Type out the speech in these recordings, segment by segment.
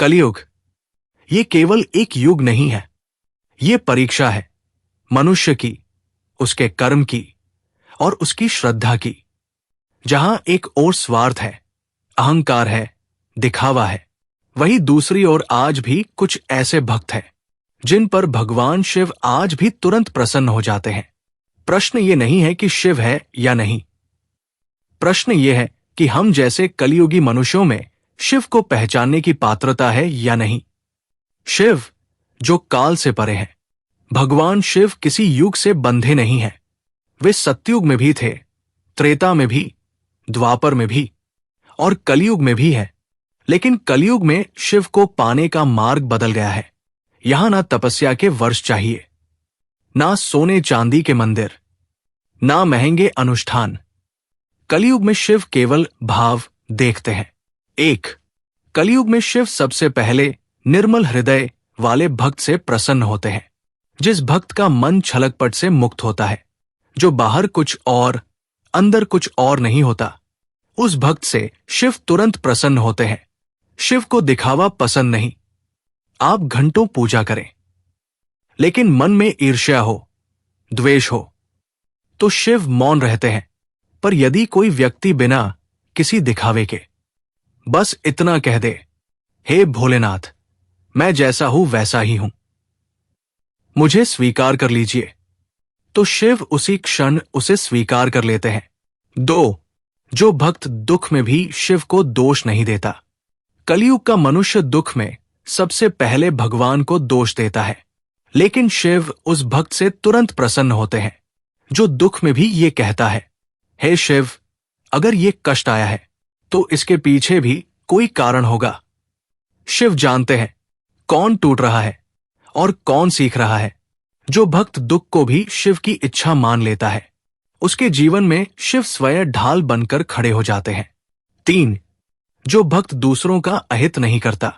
कलयुग ये केवल एक युग नहीं है, ये परीक्षा है मनुष्य की, उसके कर्म की और उसकी श्रद्धा की। जहां एक ओर स्वार्थ है, अहंकार है, दिखावा है, वहीं दूसरी ओर आज भी कुछ ऐसे भक्त हैं जिन पर भगवान शिव आज भी तुरंत प्रसन्न हो जाते हैं। प्रश्न ये नहीं है कि शिव है या नहीं, प्रश्न ये है कि हम जैसे कलियुगी मनुष्यों में शिव को पहचानने की पात्रता है या नहीं। शिव जो काल से परे हैं। भगवान शिव किसी युग से बंधे नहीं हैं। वे सतयुग में भी थे, त्रेता में भी, द्वापर में भी और कलयुग में भी है। लेकिन कलयुग में शिव को पाने का मार्ग बदल गया है। यहां ना तपस्या के वर्ष चाहिए, ना सोने चांदी के मंदिर, ना महंगे अनुष्ठान। कलयुग में शिव केवल भाव देखते हैं। 1. कलयुग में शिव सबसे पहले निर्मल हृदय वाले भक्त से प्रसन्न होते हैं। जिस भक्त का मन छलकपट से मुक्त होता है, जो बाहर कुछ और अंदर कुछ और नहीं होता, उस भक्त से शिव तुरंत प्रसन्न होते हैं। शिव को दिखावा पसंद नहीं। आप घंटों पूजा करें, लेकिन मन में ईर्ष्या हो, द्वेष हो, तो शिव मौन रहते हैं। पर यदि कोई व्यक्ति बिना किसी दिखावे के बस इतना कह दे, हे भोलेनाथ, मैं जैसा हूं वैसा ही हूं, मुझे स्वीकार कर लीजिए, तो शिव उसी क्षण उसे स्वीकार कर लेते हैं। 2. जो भक्त दुख में भी शिव को दोष नहीं देता। कलयुग का मनुष्य दुख में सबसे पहले भगवान को दोष देता है, लेकिन शिव उस भक्त से तुरंत प्रसन्न होते हैं जो दुख में भी ये कहता है, हे शिव, अगर ये कष्ट आया है तो इसके पीछे भी कोई कारण होगा। शिव जानते हैं कौन टूट रहा है और कौन सीख रहा है। जो भक्त दुख को भी शिव की इच्छा मान लेता है, उसके जीवन में शिव स्वयं ढाल बनकर खड़े हो जाते हैं। 3. जो भक्त दूसरों का अहित नहीं करता।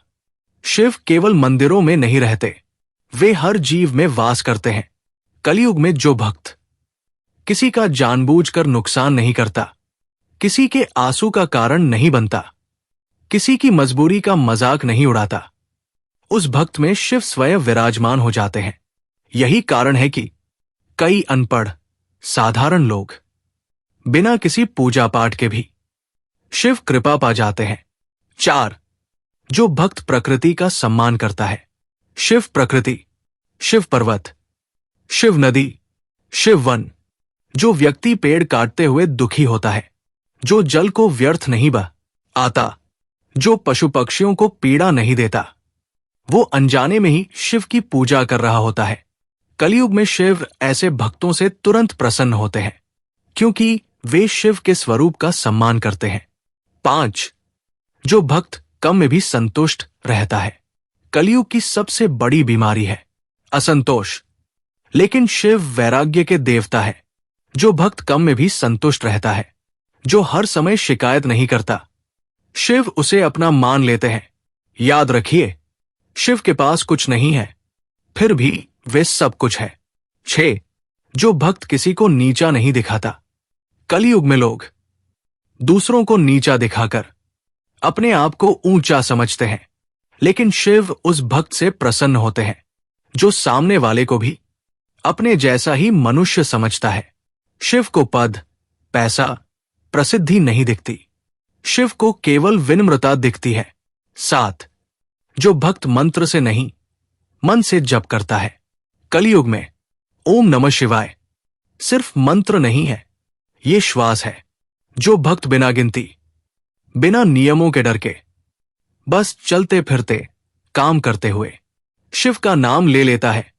शिव केवल मंदिरों में नहीं रहते, वे हर जीव में वास करते हैं। कलयुग में जो भक्त किसी का जानबूझकर नुकसान नहीं करता, किसी के आंसू का कारण नहीं बनता, किसी की मजबूरी का मजाक नहीं उड़ाता, उस भक्त में शिव स्वयं विराजमान हो जाते हैं। यही कारण है कि कई अनपढ़ साधारण लोग बिना किसी पूजा पाठ के भी शिव कृपा पा जाते हैं। 4. जो भक्त प्रकृति का सम्मान करता है। शिव प्रकृति, शिव पर्वत, शिव नदी, शिव वन। जो व्यक्ति पेड़ काटते हुए दुखी होता है, जो जल को व्यर्थ नहीं आता, जो पशु पक्षियों को पीड़ा नहीं देता, वो अनजाने में ही शिव की पूजा कर रहा होता है। कलयुग में शिव ऐसे भक्तों से तुरंत प्रसन्न होते हैं, क्योंकि वे शिव के स्वरूप का सम्मान करते हैं। 5. जो भक्त कम में भी संतुष्ट रहता है। कलयुग की सबसे बड़ी बीमारी है असंतोष, लेकिन शिव वैराग्य के देवता है। जो भक्त कम में भी संतुष्ट रहता है, जो हर समय शिकायत नहीं करता, शिव उसे अपना मान लेते हैं। याद रखिए, शिव के पास कुछ नहीं है, फिर भी वे सब कुछ है। 6. जो भक्त किसी को नीचा नहीं दिखाता। कलयुग में लोग दूसरों को नीचा दिखाकर अपने आप को ऊंचा समझते हैं, लेकिन शिव उस भक्त से प्रसन्न होते हैं जो सामने वाले को भी अपने जैसा ही मनुष्य समझता है। शिव को पद, पैसा, प्रसिद्धि नहीं दिखती, शिव को केवल विनम्रता दिखती है। 7. जो भक्त मंत्र से नहीं, मन से जप करता है। कलयुग में ओम नमः शिवाय सिर्फ मंत्र नहीं है, ये श्वास है। जो भक्त बिना गिनती, बिना नियमों के डर के, बस चलते फिरते काम करते हुए शिव का नाम ले लेता है,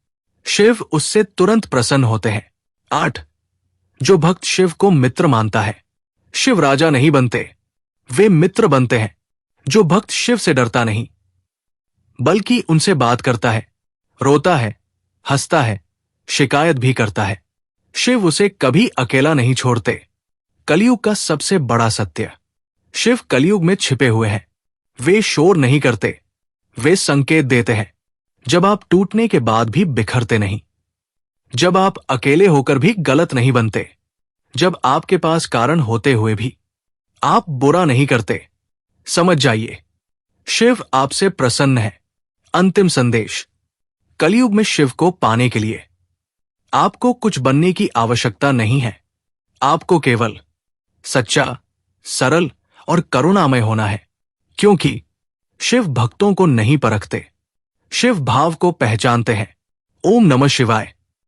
शिव उससे तुरंत प्रसन्न होते हैं। 8. जो भक्त शिव को मित्र मानता है। शिव राजा नहीं बनते, वे मित्र बनते हैं। जो भक्त शिव से डरता नहीं, बल्कि उनसे बात करता है, रोता है, हंसता है, शिकायत भी करता है, शिव उसे कभी अकेला नहीं छोड़ते। कलयुग का सबसे बड़ा सत्य, शिव कलयुग में छिपे हुए हैं। वे शोर नहीं करते, वे संकेत देते हैं। जब आप टूटने के बाद भी बिखरते नहीं, जब आप अकेले होकर भी गलत नहीं बनते, जब आपके पास कारण होते हुए भी आप बुरा नहीं करते। समझ जाइए, शिव आपसे प्रसन्न है। अंतिम संदेश। कलयुग में शिव को पाने के लिए आपको कुछ बनने की आवश्यकता नहीं है। आपको केवल सच्चा, सरल और करुणामय होना है, क्योंकि शिव भक्तों को नहीं परखते, शिव भाव को पहचानते हैं। ओम नमः शिवाय।